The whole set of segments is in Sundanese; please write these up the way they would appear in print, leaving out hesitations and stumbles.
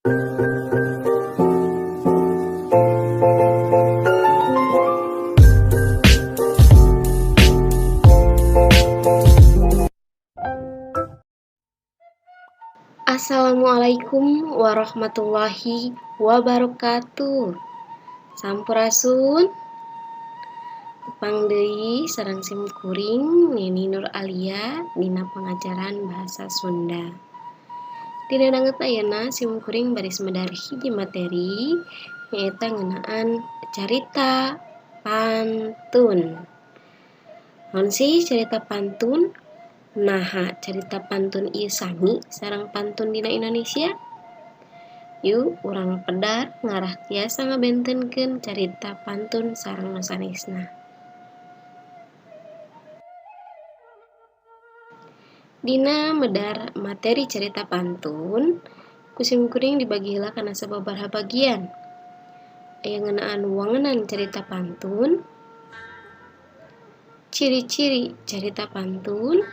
Assalamualaikum warahmatullahi wabarakatuh. Sampurasun. Tepang deui sareng simkuring Neni Nur Alia dina pengajaran bahasa Sunda. Dina danget ayeuna simkuring baris medar hiji materi nyaeta ngeunaan carita pantun. Naon sih carita pantun? Naha carita pantun ieu sami sareng pantun dina Indonesia? Yuk urang pedar ngarah tiasa ngabentenkeun carita pantun sareng nu sanesna. Dina medar materi carita pantun, kusimkuring dibagi heula kana sababaraha bagian. Aya ngeunaan wangunan carita pantun, ciri-ciri carita pantun,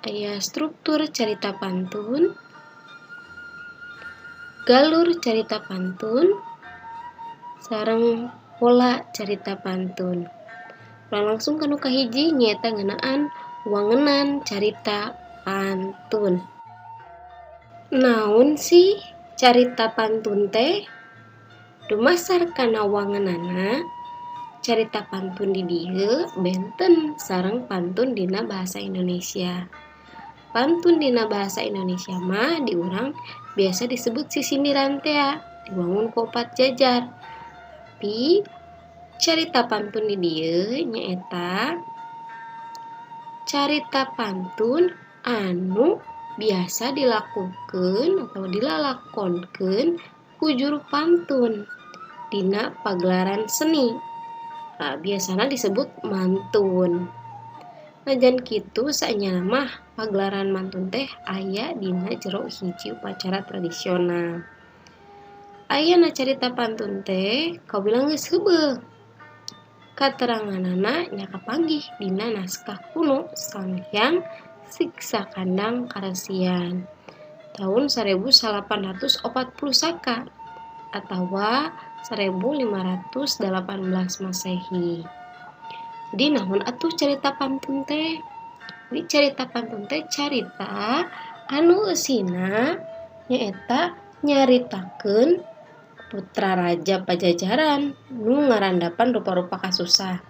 aya struktur carita pantun, galur carita pantun, sareng pola carita pantun. Urang langsung ka nu kahiji nyaeta ngeunaan wangunan carita pantun. Naon sih carita pantun teh? Dumasar kana wangunanna, carita pantun di dieu benten sareng pantun dina bahasa Indonesia. Pantun dina bahasa Indonesia mah di urang biasa disebut sisindiran tea, diwangun ku opat jajar. Tapi carita pantun di dieu nyaeta carita pantun anu biasa dilakukeun atau dilalakonkeun ku juru pantun dina pagelaran seni. Biasana disebut mantun. Najan kitu saenyana mah pagelaran mantun teh aya dina jero hiji upacara tradisional. Ayeuna carita pantun teh kawilang geus heubeul. Kateranganana nya kapanggih dina naskah kuno Sanghyang Siksa Kandang Karesian tahun 1840 saka atawa 1518 Masehi. Di naon atuh carita pantun teh? Di carita pantun teh carita anu eusina nyaeta nyaritakeun putra raja Pajajaran nu ngarandapan rupa-rupa kasusah.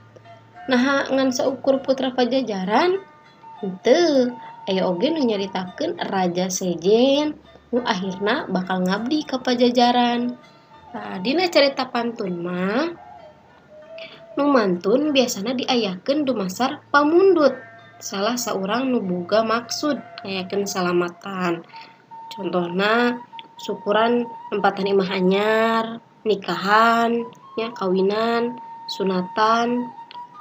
Naha ngan saukur putra Pajajaran? Henteu, aya oge nu nyaritakeun Raja Sejen nu akhirna bakal ngabdi ka Pajajaran. Dina carita pantun mah nu mantun biasana diayakeun dumasar pamundut salah saurang nu boga maksud ngayakeun salamatan. Contohna syukuran nempatan imah anyar, nikahan, nya kawinan, sunatan,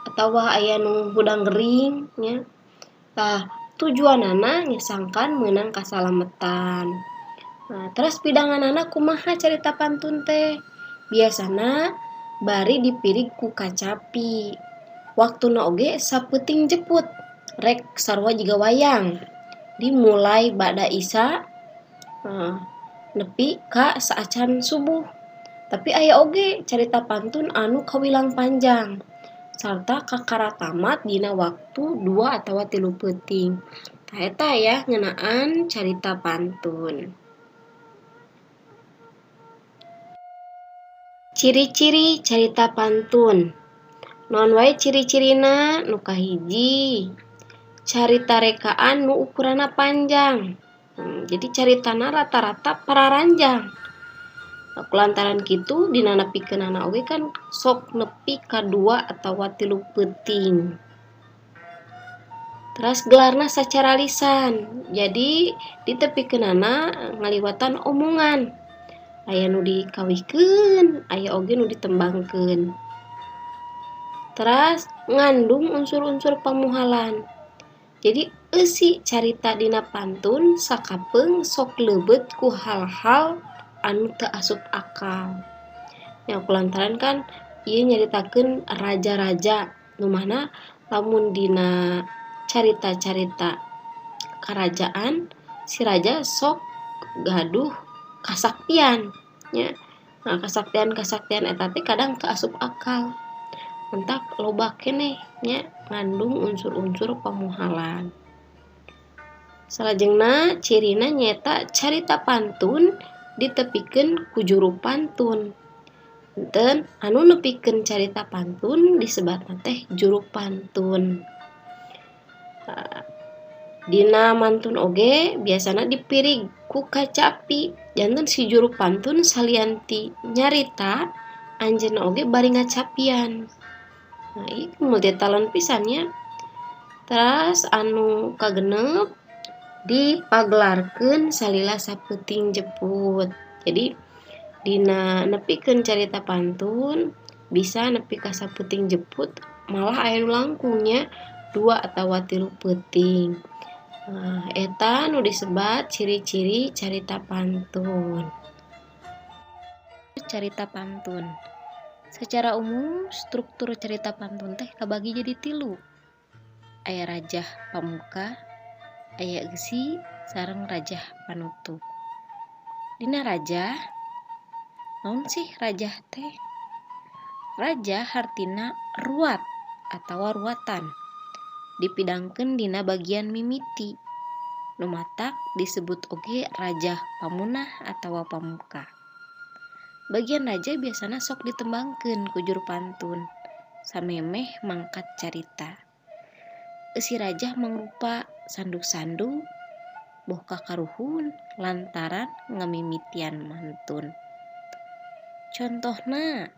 atawa aya nu hudang gering nya. Tujuanana nyesangkan meunang kasalametan. Terus pidanganana kumaha carita pantun teh? Biasana bari dipirig ku kacapi. Waktuna oge sapeuting jeput, rek sarua jiga wayang. Dimulai bada isya nepi ka saacan subuh. Tapi aya oge carita pantun anu kawilang panjang sarta kakara tamat dina waktu 2 atawa 3 peuting. Eta ya ngeunaan carita pantun. Ciri-ciri carita pantun. Naon wae ciri-cirina? Nu kahiji, carita rekaan nu ukurana panjang. Jadi caritana rata-rata pararanjang. Kulantaran kitu dina nepikeunana oge kan sok nepi ka 2 atawa 3 peuting. Terus gelarna sacara lisan. Jadi ditepikeunana ngaliwatan omongan. Aya nu dikawihkeun, aya oge nu ditembangkeun. Terus ngandung unsur-unsur pamuhalan. Jadi eusi carita dina pantun sakapeung sok leubeut ku hal-hal anu teu asup akal. Ya kulantaran kan ieu nyaritakeun raja-raja nu mana lamun dina carita-carita kerajaan si raja sok gaduh kasaktian nya. Nah, kasaktian eta teh kadang teu asup akal. Entak loba keneh nya ngandung unsur-unsur pamuhalan. Salajengna cirina nyata carita pantun ditepikeun ku juru pantun. Enten anu nepikeun carita pantun disebatna teh juru pantun. Dina mantun oge biasana dipirig ku kacapi. Janten si juru pantun salianti nyarita anjeunna oge bari ngacapian. Nah, itu multitalent pisannya. Terus anu kagenep dipaglarkeun salila sapeuting jeput. Jadi dina nepikeun carita pantun bisa nepi ka sapeuting jeput, malah aya nu langkungnya 2 atawa 3 peuting. Nah, eta nu disebat ciri-ciri carita pantun. Carita pantun. Secara umum struktur carita pantun teh kabagi jadi 3. Aya rajah pamuka, aya eusi, sareng rajah panutup. Dina rajah, naon sih rajah teh? Rajah hartina ruat atawa ruatan. Dipidangkeun dina bagian mimiti. Nu matak disebut oge rajah pamunah atawa pamuka. Bagian rajah biasana sok ditembangkeun ku juru pantun samemeh mangkat carita. Eusi rajah mangrupa sanduk-sanduk boh kakaruhun lantaran ngamimitian mantun. Contohna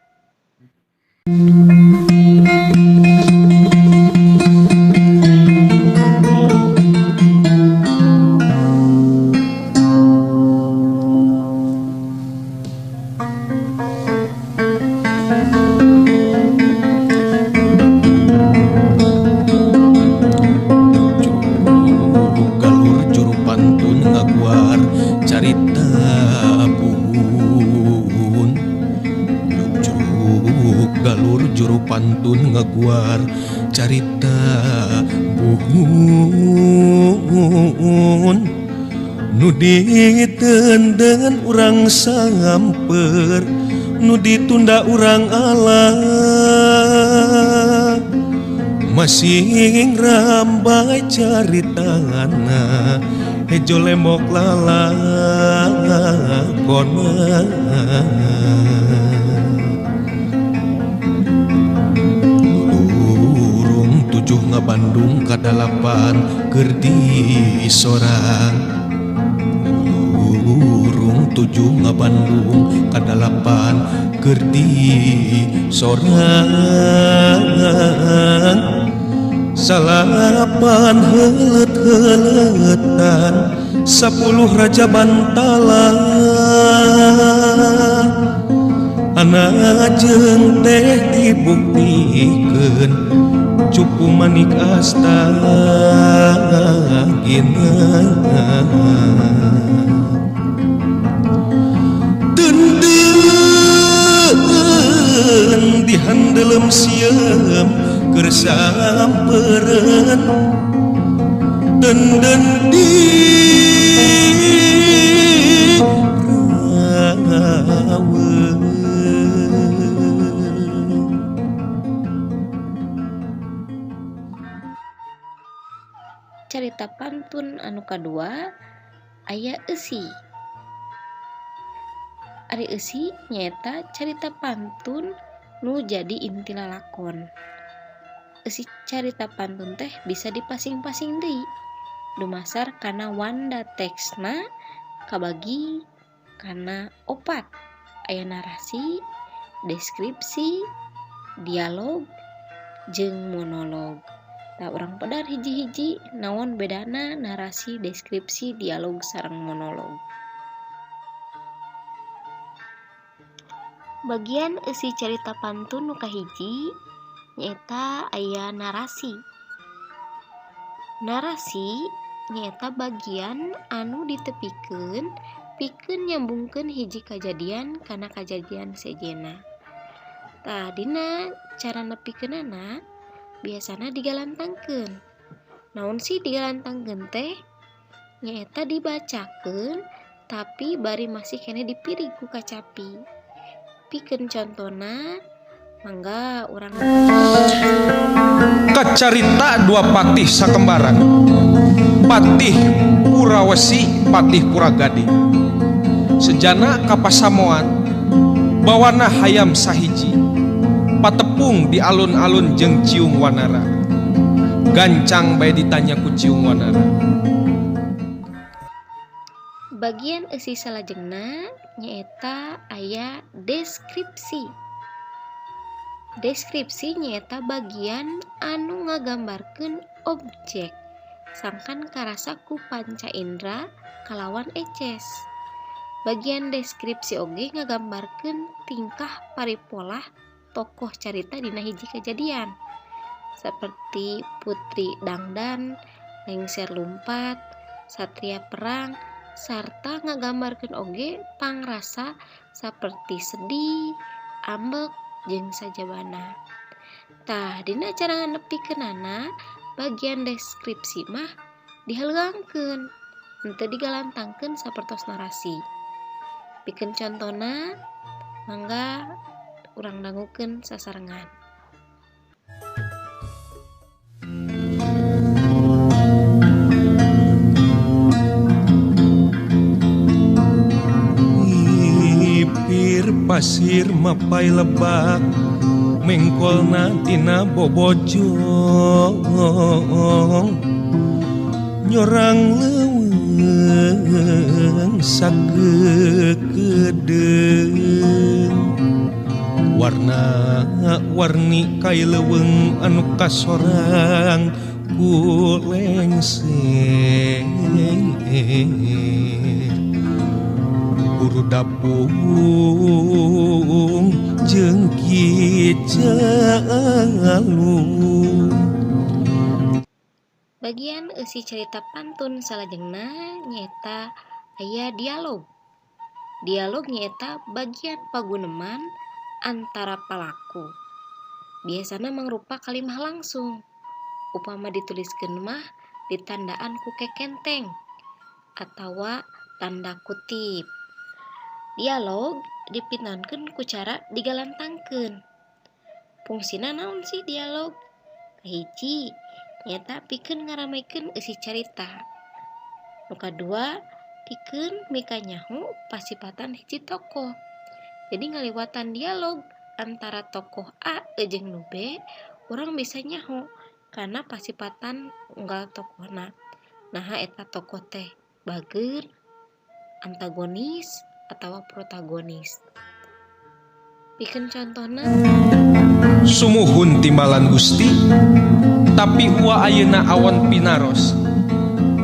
galur juru pantun ngaguar carita buhun. Jugruk galur juru pantun ngaguar carita buhun. Nu diteundeun urang samper, nu ditunda urang alah. Masing rambai caritana hejo lemok lalakonna. Lurung 7 ngabandung ka 8 keur di sorang. Lurung 7 ngabandung ka 8 keur di sorang. Salapan heuleut-heuletan 10 raja bantalan. Anajeun teh dibuktikeun cupu manik astagina. Deundeun dihandelem sieum keur sampeureun deundeun di raweun. carita pantun anu kadua aya eusi. Ari eusi nyaeta carita pantun nu jadi inti lalakon. Eusi carita pantun teh bisa dipasing-pasing deui dumasar kana wanda teksna kabagi kana 4. Aya narasi, deskripsi, dialog, jeung monolog. Tah urang pedar hiji-hiji naon bedana narasi, deskripsi, dialog sareng monolog. Bagian eusi carita pantun nu kahiji nyaeta aya narasi. Narasi nyaeta bagian anu ditepikeun pikeun nyambungkeun hiji kajadian kana kajadian sejenna. Tah dina cara nepikeunana biasana digalantangkeun. Naon sih digalantangkeun teh? Nyaeta dibacakeun tapi bari masih kene dipiri ku kacapi. Pikeun contona mangga urang Kacarita dua patih sakembaran, Patih Purawesi, Patih Puragadi. Sejana kapasamoan bawana hayam sahiji, patepung di alun-alun jeung Ciung Wanara. Gancang bae ditanya ku Ciung Wanara. Bagian eusi salajengna nyaeta aya deskripsi. Deskripsi nyaeta bagian anu ngagambarkeun objek sangkan karasa ku panca indra kalawan eces. Bagian deskripsi oge ngagambarkeun tingkah paripolah tokoh carita dina hiji kejadian seperti Putri Dangdan, Lengser Lumpat, Satria Perang, sarta ngagambarkeun oge pangrasa saperti sedih, ambek, jeung sajabana. Tah dina cara nganepikeunana bagian deskripsi mah diheulangkeun henteu digalantangkeun sapertos narasi. Pikeun contona mangga urang dangukeun sasarengan. Pasir mapai lebak mengkolna tina bobojong, nyorang leuweung sagekedeung, warna-warni kai leuweung anu kasorang ku lengser. Buru dapung jeung kijalung. Bagian eusi carita pantun salajengna nyaeta aya dialog. Dialog nyaeta bagian paguneman antara palaku. Biasana mangrupa kalimah langsung. Upama dituliskeun mah ditandaan ku kekenteng atawa tanda kutip. Dialog dipinankeun ku cara digalantangkeun. Fungsina naon sih dialog? Kahiji nyaeta pikeun ngaramekeun eusi carita. Nu kadua pikeun mika nyaho pasipatan hiji tokoh. Jadi ngaliwatan dialog antara tokoh A jeung nu B, urang bisa nyaho karena pasipatan unggal tokohna. Nah eta tokoh teh bageur, antagonis, atau protagonis. Pikeun contona Sumuhun timbalan Gusti, tapi ua ayeuna awan pinaros.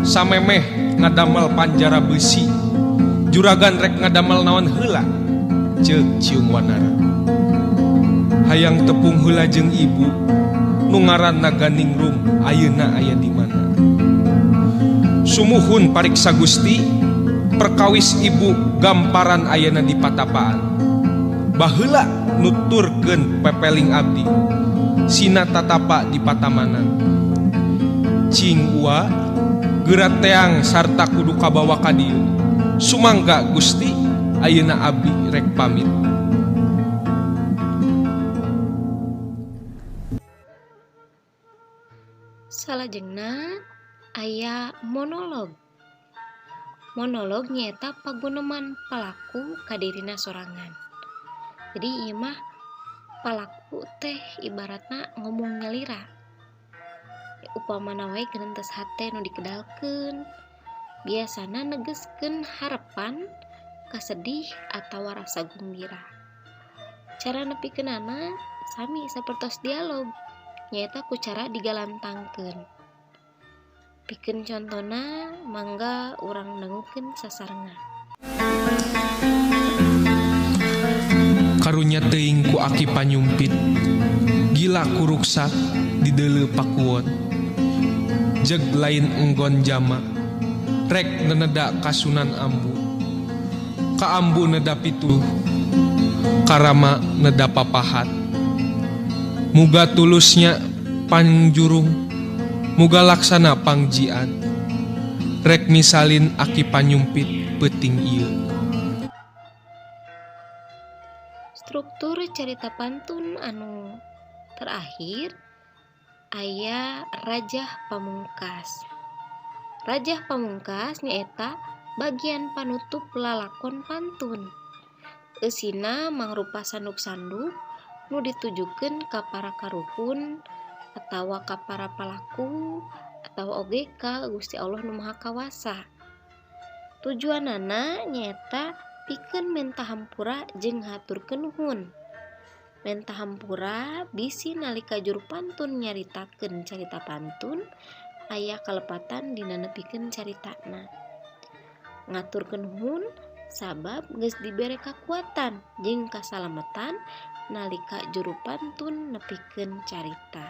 Samemeh ngadamel panjara besi, juragan rek ngadamel naon heula, ceuk Ciung Wanara. Hayang tepung heula jeung ibu, nu ngaranna Ganingrum ayeuna aya di mana. Sumuhun pariksa Gusti, perkawis ibu gamparan ayeuna di patapaan. Baheula nuturkeun pepeling abdi, sina tatapa di patamanan. Cing ua geura teang sarta kudu kabawa ka dieu. Sumangga Gusti, ayeuna abdi rek pamit. salajengna aya monolog. Monolog nyaeta paguneman palaku kadirina sorangan. Jadi ieu mah palaku teh ibaratna ngomong nyalira. Upamana wae geuntes hate nu dikedalkeun, biasana negeskeun harapan, kasedih atawa rasa gembira. Cara nepikeunana sami sapertos dialog, nyaeta ku cara digalantangkeun. Pikeun contona mangga urang dangukeun sasarengan. Karunya teuing ku aki panyumpit, gila ku ruksak di deuleu pakuwon. Jeg lain enggon jama, rek neneda kasunan ambu. Ka ambu neda pituh, karama neda papahat. Muga tulusnya panjurung, muga laksana pangjian. Rek misalin aki panyumpit peuting ieu. Struktur carita pantun anu terakhir aya Rajah Pamungkas. Rajah Pamungkas nyaeta bagian panutup lalakon pantun. Eusina mangrupa sanduk-sanduk nu ditujukeun ka para karuhun atawa ka para palaku atawa oge ka Gusti Allah Nu Maha Kawasa. Tujuanana nyaeta pikeun menta hampura jeung haturkeun nuhun. Menta hampura bisi nalika juru pantun nyaritakeun carita pantun aya kalepatan dina nepikeun caritana. Ngaturkeun nuhun sabab geus dibere kakuatan jeung kasalamatan nalika juru pantun nepikeun carita.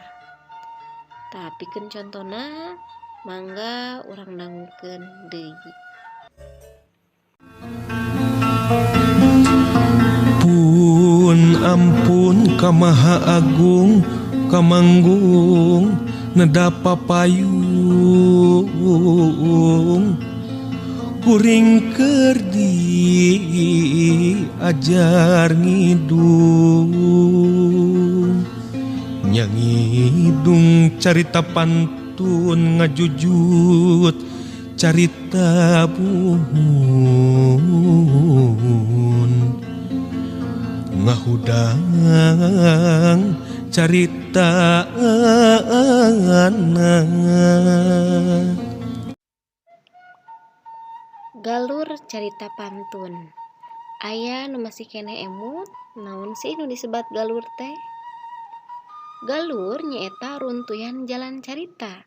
Tah pikeun contona mangga urang dangukeun deui. Pun ampun ka Maha Agung kamanggung nedapa payung kuring keur diajar ngidung nyangidung carita pantun ngajujut carita buhun ngahudang carita Galur carita pantun. Aya nu masih keneh emut, naon sih nu disebat galur teh? Galur nyaeta runtuyan jalan carita.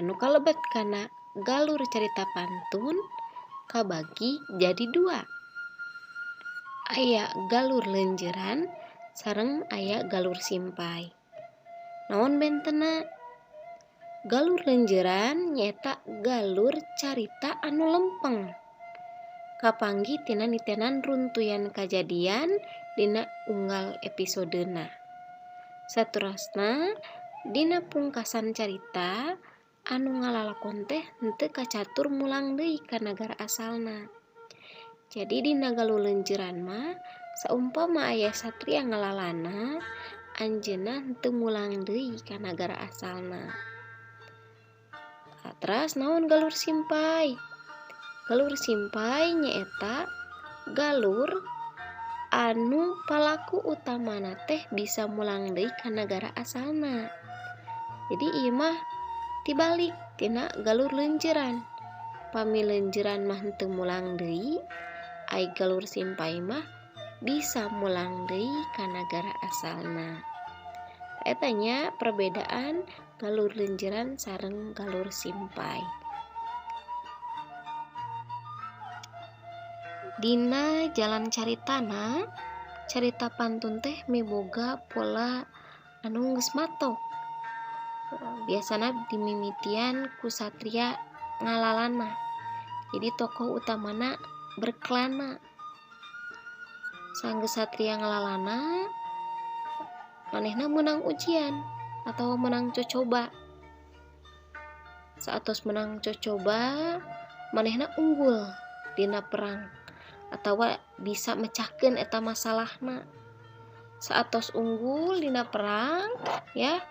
Nu kalebet kana galur carita pantun kabagi jadi dua. Aya galur leunjeuran sareng aya galur simpai. Naon bentena? Galur leunjeuran nyaeta galur carita anu lempeng. Kapanggih tina nitenan runtuyan kajadian dina unggal episodena. Saterusna dina pungkasan carita anu ngalalakon teh henteu kacatur mulang deui ka nagara asalna. Jadi dina galur leunjeuran mah saumpama aya satria ngalalana, anjeunna henteu mulang deui ka nagara asalna. Terus naon galur simpai? Galur simpai nyaeta galur anu palaku utamana teh bisa mulang deui ka nagara asalna. Jadi ieu mah tibalik tina galur leunjeuran. Pami leunjeuran mah henteu mulang deui, ai galur simpai mah bisa mulang deui ka nagara asalna. Eta nya perbedaan galur leunjeuran sareng galur simpai. Dina jalan caritana, carita pantun teh miboga pola anu geus matok. Biasana dimimitian ku satria ngalalana. Jadi tokoh utamana berkelana. Sanggeus satria ngalalana, manehna menang ujian atau menang cocoba. Saatos menang cocoba, manehna unggul dina perang atawa bisa mecahkeun eta masalahna. Saatos unggul dina perang, ya,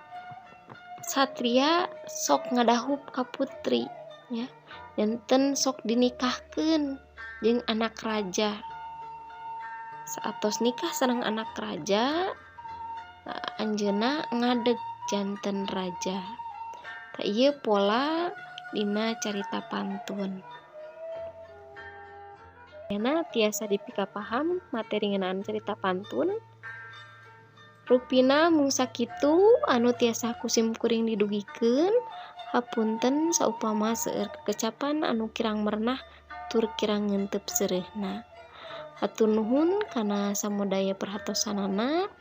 satria sok ngadahup ka putri, ya, janten sok dinikahkeun jeung anak raja. Saatos nikah sareng anak raja, anjeunna ngadeg janten raja. Tah ieu pola dina carita pantun. Yana tiasa dipika paham materi ngeunaan carita pantun. Rupina mung sakitu anu tiasa kusim kuring didugikeun. Hapunten saupama seueur kecapan anu kirang merenah tur kirang ngeunteup seureuna. Hatur nuhun kana samudaya perhatosanana.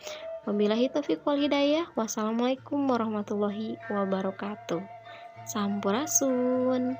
Wabillahi taufiq wal hidayah. Wassalamualaikum warahmatullahi wabarakatuh. Sampurasun.